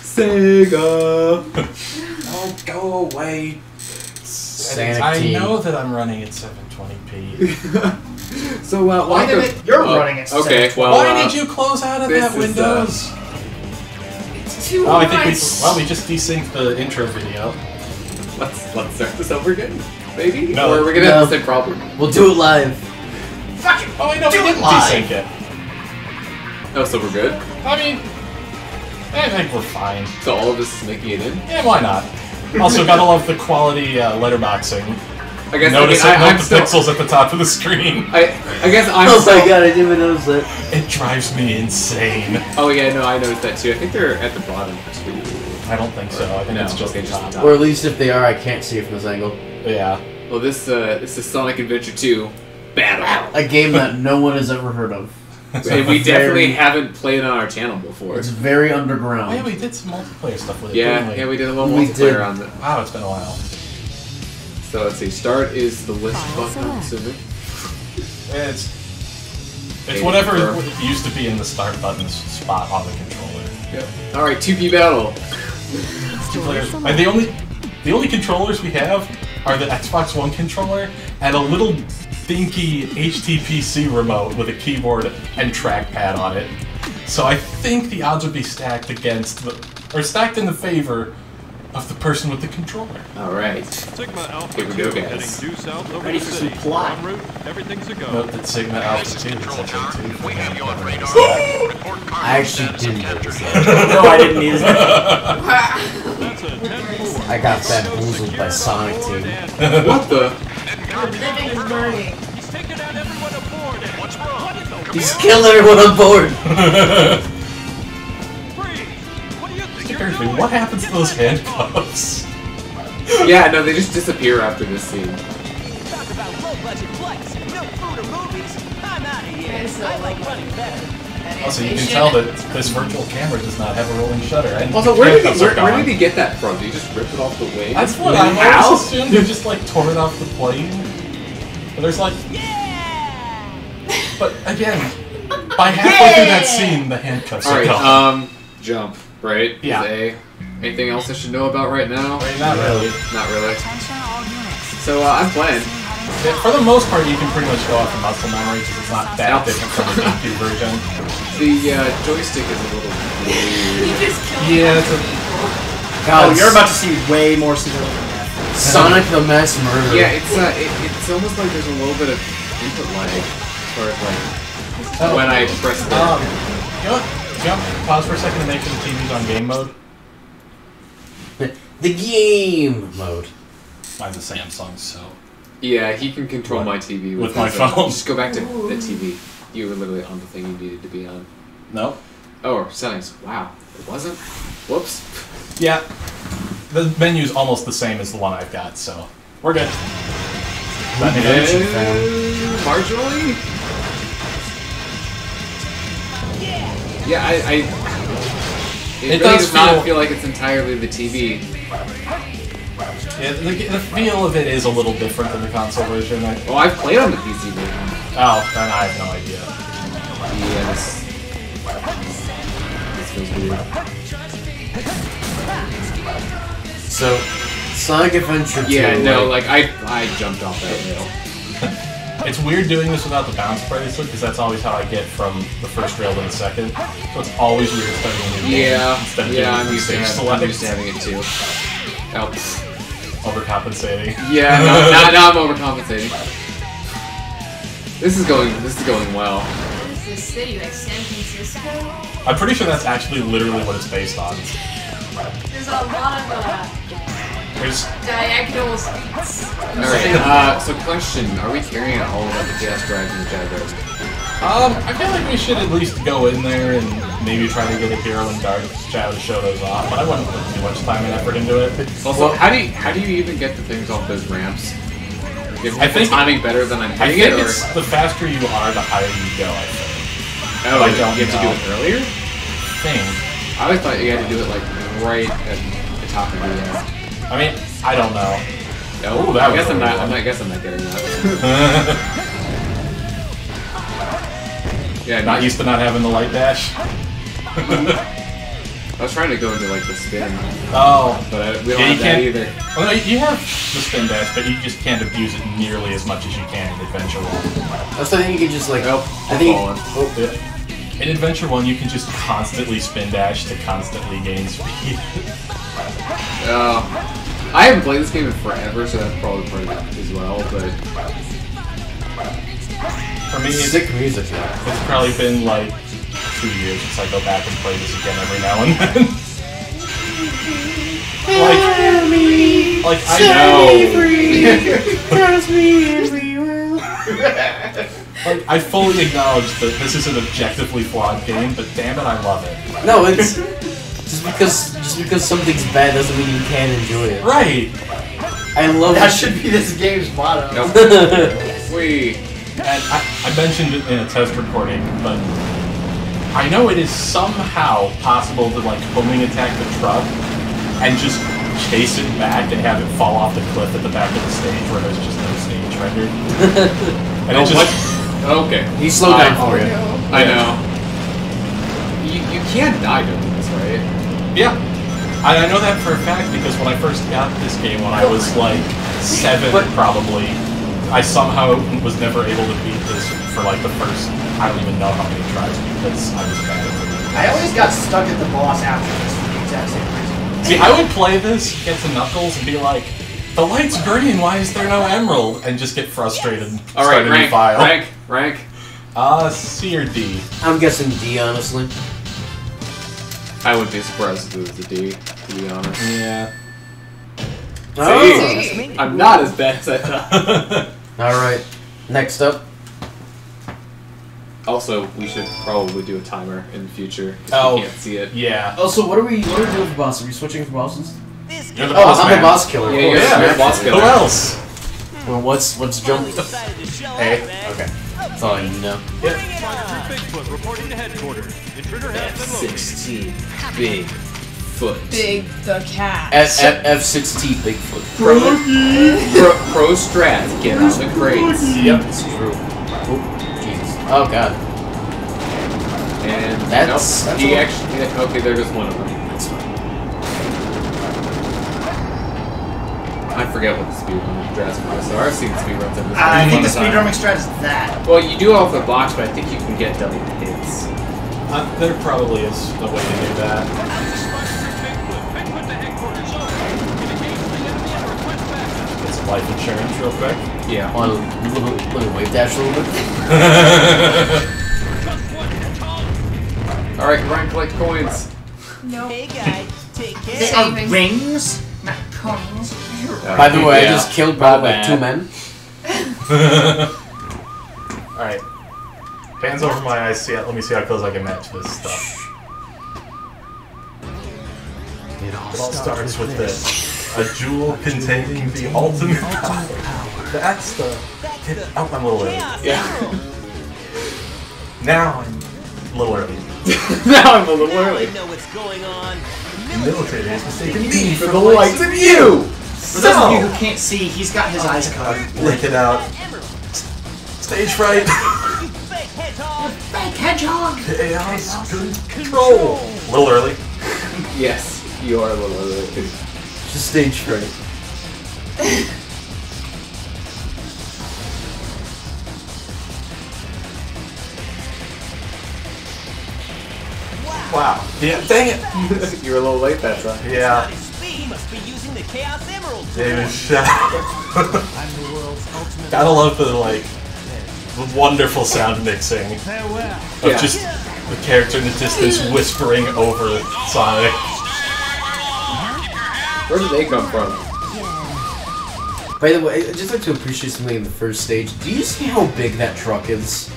Sega! Oh, go away. I know that I'm running at 720p. So, why did it? You're running at 720p. Okay, well, why did you close out of that Windows? It's too I think we just desynced the intro video. Let's start this over again, maybe? No, or are we gonna have the same problem? We'll do it live. Fuck it! Oh, wait, no, we didn't desync it. Oh, so we're good? I mean, I think we're fine. So all of this is making it in? Yeah, why not? Also, gotta love the quality letterboxing. I guess note I'm the still... pixels at the top of the screen. I guess I'm oh still... my god, I didn't even notice that. It drives me insane. Oh yeah, no, I noticed that too. I think they're at the bottom too. I don't think so. I think it's just the top. Or at least if they are, I can't see it from this angle. Yeah. Well, this is Sonic Adventure 2 Battle. A game that no one has ever heard of. And we definitely haven't played on our channel before. It's very underground. Oh yeah, we did some multiplayer stuff with it. Yeah, we did a little multiplayer on it. Wow, it's been a while. So let's see. Start is the list button, I'm assuming. It's whatever it used to be in the start button spot on the controller. Yep. All right, 2P battle. And the only controllers we have are the Xbox One controller and a little dinky HTPC remote with a keyboard and trackpad on it. So I think the odds would be stacked against stacked in the favor of the person with the controller. All right. Here we go, guys. Ready for some plot. Everything's a go. Note that Sigma Alpha 2 is also 2. I actually didn't notice that. No, I didn't either. I got bamboozled by Sonic Team. What the? Our living is burning. He's taking out everyone aboard. And what's wrong? He's killing everyone on board. What happens to those handcuffs? Yeah, no, they just disappear after this scene. Talk about low-budget flights, no food or movies. I'm out of here. I like running better. Also, you can tell that this virtual camera does not have a rolling shutter. And Also, where did he get that from? Did he just rip it off the wing? That's what I always assumed. He just like tore it off the plane. But there's like, Yeah! but again, by halfway through that scene, the handcuffs are gone. Jump. Right? Yeah. Anything else I should know about right now? Not really. Not really. So, I'm playing. For the most part, you can pretty much go off of muscle memory because it's not that different from the GameCube version. The joystick is a little weird. Yeah, it's a... Oh, you're about to see way more civilian death. Sonic the Mass Murderer. Yeah, it's almost like there's a little bit of input lag as far as when I press the... Jump, pause for a second to make sure the TV's on game mode. The game mode. Mine's a Samsung, so... Yeah, he can control my TV with my phone. Just go back to the TV. You were literally on the thing you needed to be on. No. Oh, settings. Wow. It wasn't? Whoops. Yeah. The menu's almost the same as the one I've got, so... We're good. Marginally? Yeah, it really does not feel like it's entirely the TV. Yeah, the feel of it is a little different than the console version. Oh, I've played on the PC version. Oh, then I have no idea. Yeah, this feels weird. So, Sonic Adventure 2. Yeah, no, like, I jumped off that rail. It's weird doing this without the bounce bracelet, because that's always how I get from the first rail to the second. So it's always weird starting a new game instead of I'm used to having it too. Oh. Overcompensating. Yeah, now I'm overcompensating. This is going well. What is this city, like San Francisco? I'm pretty sure that's actually literally what it's based on. There's a lot of diagonal streets. Alright, so question, are we carrying out all of the gas drives and the gyros? I feel like we should at least go in there and maybe try to get a hero and dark shadow to show those off, but I wouldn't put too much time and effort into it. Also, how do you even get the things off those ramps? I think timing better than I'm hitting it, or it's the faster you are, the higher you go, I think. Oh, you have to do it earlier? Thing. I always thought you had to do it like right at the top of the I mean, I don't know. No, I guess I'm not getting that. Yeah, not used to not having the light dash. I was trying to go into like the spin, Oh. but we don't have that either. Well, no, you have the spin dash, but you just can't abuse it nearly as much as you can in Adventure 1. That's why I think you can just like. Nope. I think. Oh, yeah. In Adventure 1, you can just constantly spin dash to constantly gain speed. I haven't played this game in forever, so that's probably part of it as well, but... For me, Sick music, yeah. it's probably been like 2 years since I go back and play this again every now and then. like I know. Like, I fully acknowledge that this is an objectively flawed game, but damn it, I love it. No, it's just because something's bad doesn't mean you can't enjoy it. Right. I love That should be this game's motto. Nope. Wait. And I mentioned it in a test recording, but I know it is somehow possible to like homing attack the truck and just chase it back and have it fall off the cliff at the back of the stage where there's just no stage rendered. And it just. Okay. He slowed down for you. I know. You can't die doing this, right? Yeah. I know that for a fact because when I first got this game when I was like 7 probably, I somehow was never able to beat this for like the first, I don't even know how many tries because I was bad at it. I always got stuck at the boss after this for the exact same reason. See, I would play this, get to Knuckles, and be like, the light's green, why is there no emerald? And just get frustrated and start a new file. Rank. C or D? I'm guessing D, honestly. I wouldn't be surprised if it was a D, to be honest. Yeah. See? I'm not as bad as I thought. Alright, next up. Also, we should probably do a timer in the future, if Oh. you can't see it. Yeah. Oh, so what are we doing for bosses? Are we switching for bosses? You're the Oh, boss I'm man. the boss killer. Yeah, you're the boss killer. Who else? Well, what's jump? Hey. Okay. That's all I need to know. Yep. Bigfoot reporting to headquarters. Intruder has been located. F-16. Big foot. Big the cat. F6T Bigfoot. Pro strat. Get out the crates. Yep. It's true. Oh, Jesus. Oh, God. And That's he actually. Yeah, okay, there goes one of them. That's fine. I forget what the speedrunning strats are. So I've seen speedruns of this. I think the one time. speedrunning strat is that. Well, you do off the box, but I think you can get double hits. There probably is a way to do that. Bigfoot to headquarters. Over. Engage the enemy and request backup. Get some life insurance real quick. Yeah. Want to wave dash a little bit? Alright, Ryan, collect coins. No. Hey guys, take care. They are Saving. rings, not coins. By the way, Yeah. I just killed My like bad. 2 men. Alright. Hands over my eyes. Let me see how close I can match this stuff. It all starts with this. A jewel containing the ultimate power. That's the... Oh, I'm a little early. Yeah. Now I'm a little early. Now I'm a little early. You know what's going on. The military has mistaken me For the likes of you! For those of you who can't see, he's got his eyes covered. Link it out. Stage fright. You fake hedgehog. Fake hedgehog! Chaos control. A little early. Yes, you are a little early. Just stage fright. Wow. Yeah, dang it. You were a little late that time. Yeah. His speed. He must be using the Chaos Emerald. David, shut I'm the world's ultimate. Gotta love the, like, the wonderful sound mixing Farewell. of Yeah. just the character in the distance whispering over Sonic. Where did they come from? By the way, I'd just like to appreciate something in the first stage. Do you see how big that truck is?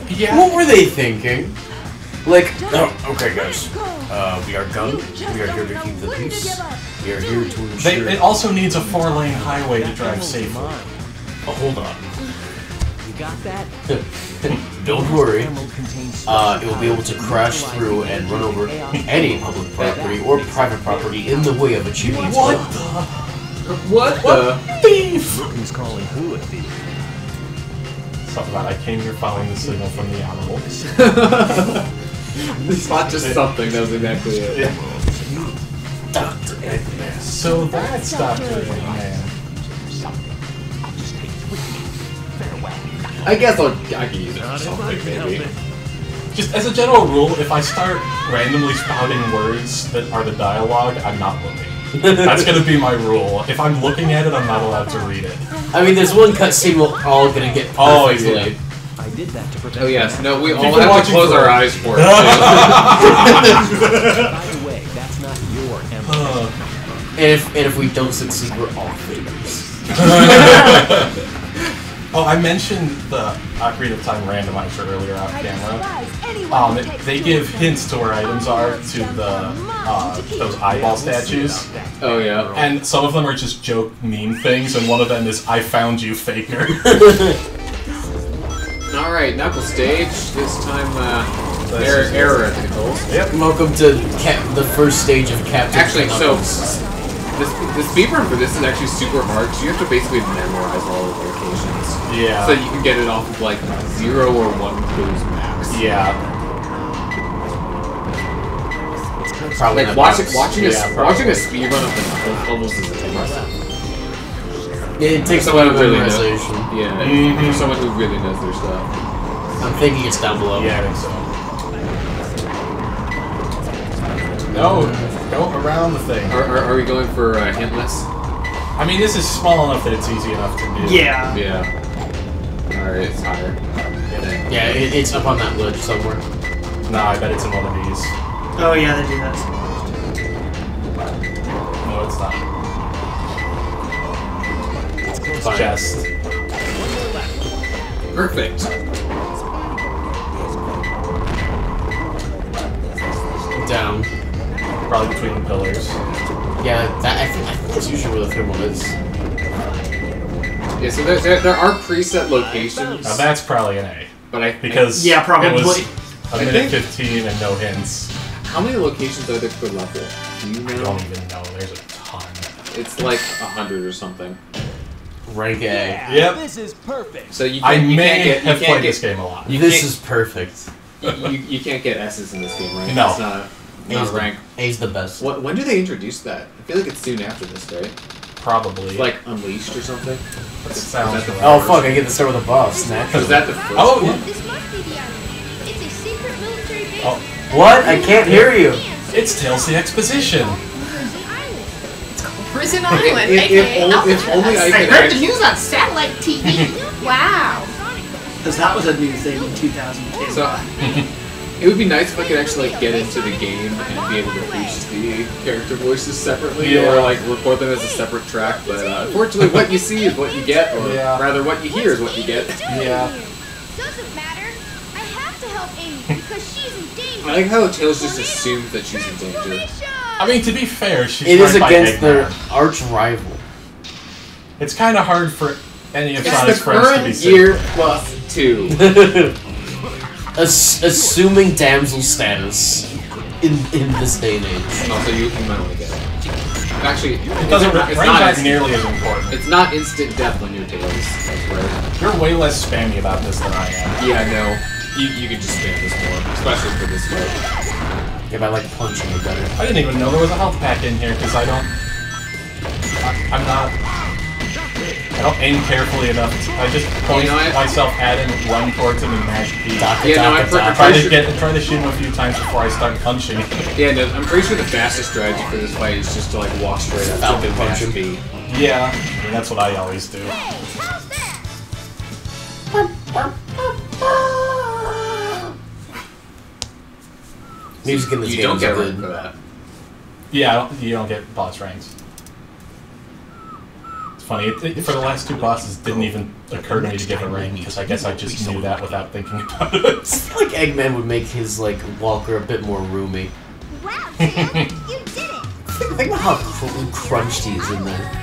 Yeah. What were they thinking? Like, oh, okay guys, we are gun, we are here to keep the peace, we are here to ensure... It also needs a 4-lane highway to drive safely. Oh, hold on. You got that? Don't worry, Emerald contains it will be able to crash through and run over any public property or private property in the way of achieving its goal. What the? Thief! Who's calling who a thief? Something about I came here following the signal from the animals. It's not just something, that was exactly it. Yeah. Dr. Eggman. So that's Dr. Eggman. I guess I can use it for something, maybe. Just as a general rule, if I start randomly spouting words that are the dialogue, I'm not looking. That's gonna be my rule. If I'm looking at it, I'm not allowed to read it. I mean, there's one cutscene we're all gonna get perfectly. Oh, yeah. I did that to prevent. Oh yes, no, we all People have to watching close for- our eyes for it. By the way, that's not your emblem. And if we don't succeed, we're all failures. Oh, I mentioned the Ocarina of Time randomizer earlier off camera. They give hints to where items are to the those eyeball statues, Oh yeah. and some of them are just joke meme things, and one of them is "I found you, faker." All right, knuckle stage. This time, error at the controls. Yep. Welcome to the first stage of Captain Actually, so Knuckles. the speedrun for this is actually super hard. So you have to basically memorize all the locations. Yeah. So you can get it off of like 0 or 1 clues max. Yeah. Probably Like not watching a probably. speedrun of the knuckles levels is impressive. It takes a Someone lot of who really knows. memorization. Yeah. Mhm. For someone who really knows their stuff. I'm thinking it's down below. Yeah, I think so. No, go around the thing. Are we going for hintless? I mean, this is small enough that it's easy enough to do. Yeah. Yeah. All right, it's higher. Yeah, it's up on that ledge somewhere. No, I bet it's in one of these. Oh yeah, they do that. No, it's not. It's Fine. chest. Perfect. Down. Probably between the pillars. Yeah, that I think that's usually where the third one is. Yeah, so there are preset locations, Now that's probably an A. but Because Yeah, probably. it was a I minute think- 15 and no hints. how many locations are there per level? Do you I know? don't even know. There's a ton. It's like 100 or something. Rank A. Yeah, Yep. this is perfect. So you I can't, you may can't get have you played can't this get game a lot. This can't- is perfect. you can't get S's in this game, right? No. It's not a rank. A's the best. When do they introduce that? I feel like it's soon after this, right? Probably. It's like Unleashed or something. It sounds Is that the right. Oh first? fuck! I get to start with a boss. Naturally. Is that the first? Oh, yeah. This must be the island. It's a secret military base. Oh, What? I can't hear you. it's Tales the Exposition. Prison If, Island, if, aka if only I I could heard the actually, news on satellite TV. Wow. Because that was a new thing in 2002. so it would be nice if I could actually like, get into the game and be able to reach the character voices separately, Yeah. or like record them as a separate track. But unfortunately, what you see is what you get, or Yeah. rather, what you hear is what you get. Yeah. Doesn't matter. I have to help Amy because she's in danger. I like how Tails just assumes that she's in danger. I mean, to be fair, she's It is right by against Eggman. their arch rival. It's kind of hard for any of It's Sonic's the friends to be current sick. year plus 2. Assuming damsel status in this day and age. Also, you might want to get it. Actually, It doesn't. it's Range not not instant, nearly as important. it's not instant death when you're Tails. That's right. You're way less spammy about this than I am. Yeah, no. You can just spam this more, especially for this fight. If I like punching it better. I didn't even know there was a health pack in here because I don't aim carefully enough. I just point myself at him, run towards him, and mash P. Yeah, no, I'm Try pretty to sure. try to shoot him a few times before I start punching. Yeah, no, I'm pretty sure the fastest strategy for this fight is just to like walk straight up Falcon and mash punch B. Yeah, I mean, that's what I always do. How's that? Music in this You game don't is get good. rank for that. Yeah, you don't get boss ranks. It's funny, for the last 2 bosses, it didn't even occur to me to get a rank, because I guess I just knew that without thinking about it. I feel like Eggman would make his like walker a bit more roomy. Wow, Tim, you did it. Think about how crunched he is in there.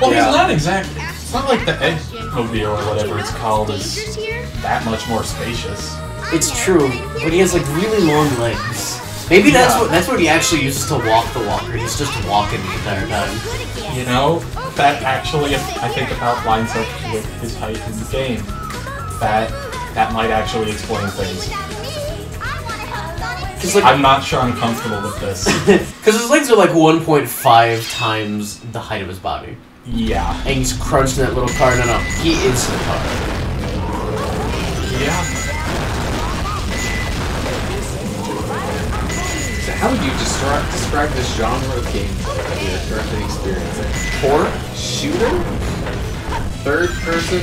Well, he's not exactly. It's not like the Eggmobile or whatever it's called is Rangers here? that much more spacious. It's true, but he has like really long legs. Maybe that's what he actually uses to walk the walker. He's just walking the entire time. You know, that actually, I think, about lines up with his height in the game. That might actually explain things. I want to help Sonic like, I'm not sure I'm comfortable with this. Because his legs are like 1.5 times the height of his body. Yeah. And he's crunched in that little car. No, he is the car. Yeah. So how would you describe this genre of gameplay that we are currently experiencing? Horror? Shooter? Third person?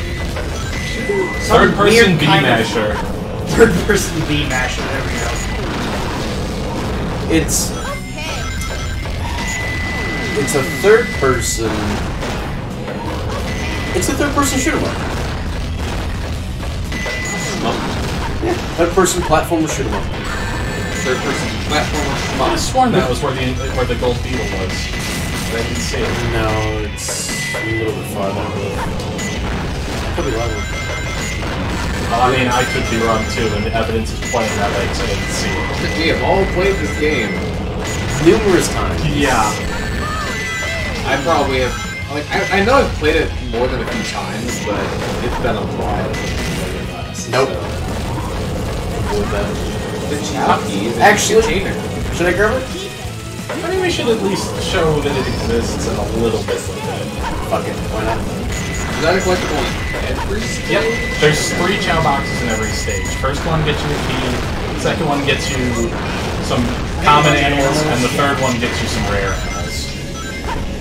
Third person B-masher. Third person B-masher, there we go. It's a third person. It's a third person shoot 'em up. Yeah, third person platformer shoot 'em up. Third person platformer. I could have sworn that was where the gold beetle was. But I didn't see it. No, it's a little bit farther. Could be wrong. Well, I mean, I could be wrong too, and the evidence is pointing that way, so I didn't see it. We have all played this game. Numerous times. Yeah. I probably have. Like, I know I've played it more than a few times, but it's been a while since last. Nope. The Chappies. Actually, should I grab it? I think we should at least show that it exists and a little bit with it. Fuck it, why not? Is that a collectible in every stage? Yep. There's 3 chow boxes in every stage. First one gets you a key, second one gets you some common animals, and the third one gets you some rare animals.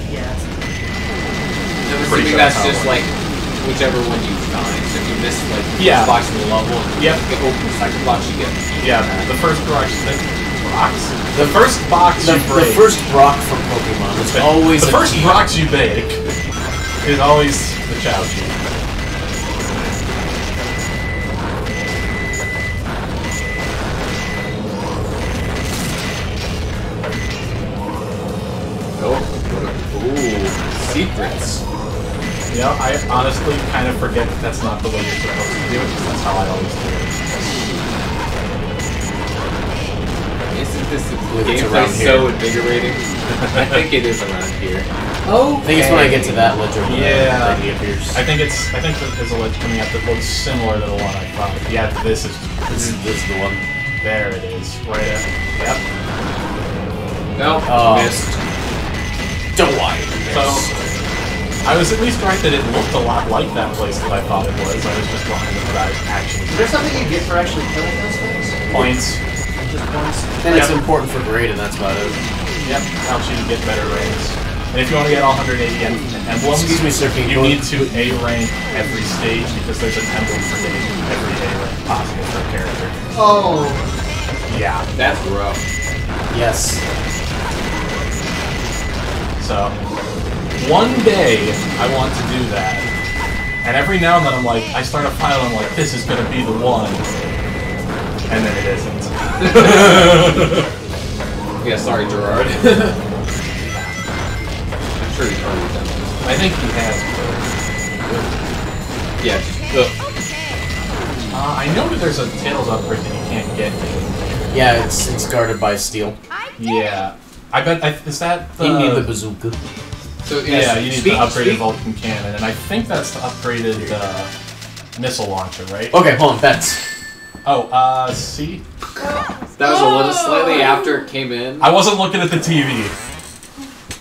Yeah. I'm Pretty assuming sure that's that's how it just like whichever one you find. So if you miss like the Yeah. first box in the level, Yep. you open the second box, you get. Yeah, the first box. The first box you The break. first Brock from Pokemon is always the first key. box you bake is always the chow key. Oh, ooh, secrets. You know, I honestly kind of forget that that's not the way you're supposed to do it, because that's how I always do it. Isn't this It's gameplay around so here. invigorating? I think it is around here. Oh, I think it's when I get to that ledge over there Yeah. that he appears. I think that there's a ledge coming up that looks similar to the one I found. Yeah, this is the one. there. It is right there. Yep. No, Oh. missed. Don't lie. So I was at least right that it looked a lot like that place that I thought it was. I was just wrong that I actually Is there something you get for actually killing those things? points. Just points? And it's important for grade, and that's about it. Yep, helps you to get better ranks. And if you want to get all 180 emblems, Excuse me, sir, can you need to A rank every stage because there's an emblem for getting every A rank possible for a character. Oh. Yeah. That's rough. Yes. So, one day I want to do that. And every now and then I'm like, I start a file and I'm like, this is going to be the one. And then it isn't. Yeah, sorry, Gerard. I'm sure he's probably done this. I think he has. Yeah, I know that there's a Tails upgrade that you can't get. Yeah, it's guarded by steel. Yeah. I bet, is that the... You need the bazooka. So, Yeah, you need the upgraded Vulcan cannon, and I think that's the upgraded missile launcher, right? Okay, hold on, bets. Oh, see? That was a little slightly after it came in. I wasn't looking at the TV.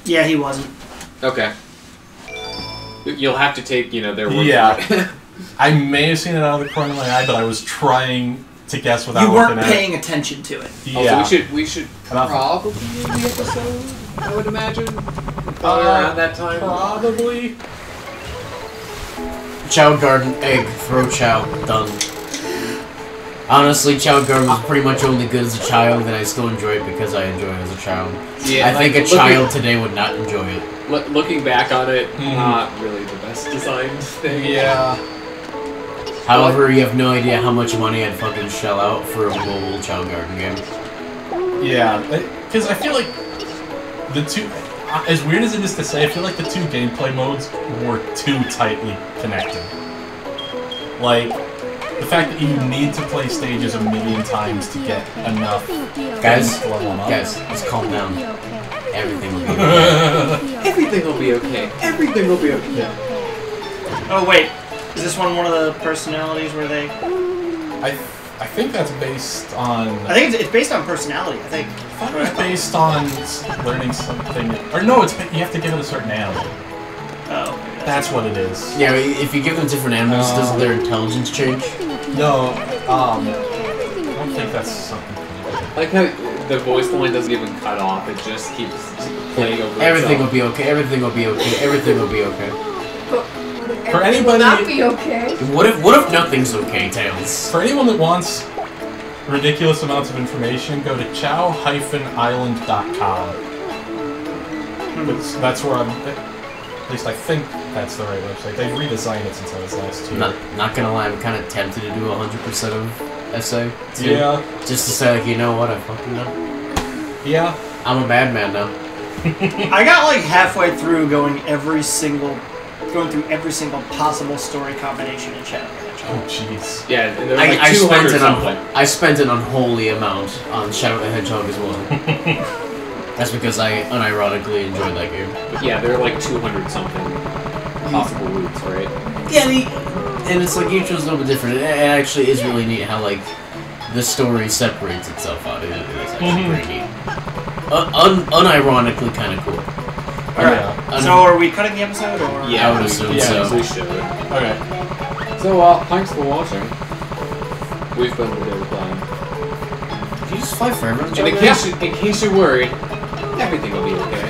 Yeah, he wasn't. Okay. You'll have to take, their word Yeah. for it. I may have seen it out of the corner of my eye, but I was trying to guess without You weren't looking at paying attention to it. it. Yeah. Also, we should probably end the episode, I would imagine. Probably around that time. Probably. Chow Garden, egg, throw chow, done. Honestly, Chow Garden was pretty much only good as a child, and I still enjoy it because I enjoy it as a child. Yeah, I think a child today would not enjoy it. Looking back on it, not really the best designed thing. Yeah. However, you have no idea how much money I'd fucking shell out for a mobile Chow Garden game. Yeah. Because I feel like the two... As weird as it is to say, I feel like the two gameplay modes were too tightly connected. Like... The fact that you need to play stages a million times to get enough Guys, to level up. guys, let's calm down. Everything will be okay. Everything will be okay. Everything will be okay. Oh, wait. Is this one of the personalities where they... I think that's based on. I think it's based on personality. I think. I thought it was based on learning something. Or no, you have to give it a certain animal. Oh. That's what it is. Yeah, if you give them different animals, doesn't their intelligence change? No, I don't think that's something. Like how the voice line doesn't even cut off; it just keeps playing over. Everything will be okay. Everything will be okay. Everything will be okay. For anybody, will not be okay. What if nothing's okay, Tails? For anyone that wants ridiculous amounts of information, go to chow-island.com. That's where I'm. At least I think that's the right website. They've redesigned it since I was last here. Not gonna lie, I'm kind of tempted to do 100% of essay. Too. Yeah. Just to say, like, you know what, I fucking know. Yeah. I'm a bad man now. I got like halfway through going through every single possible story combination in Shadow the Hedgehog. Oh jeez. Yeah, and there's like 200 something. I spent an unholy amount on Shadow the Hedgehog as well. That's because I unironically enjoyed that game. But yeah, there are like 200 something possible routes, right? Yeah, and it's like each one's a little bit different. It actually is really neat how like the story separates itself out. It is actually pretty neat. Unironically kind of cool. Alright, so are we cutting the episode, or...? Yeah, I would assume so. We should. Okay. So, thanks for watching. We've been the TheDataPlan. Did you just fight forever? And in case you're worried, everything will be okay.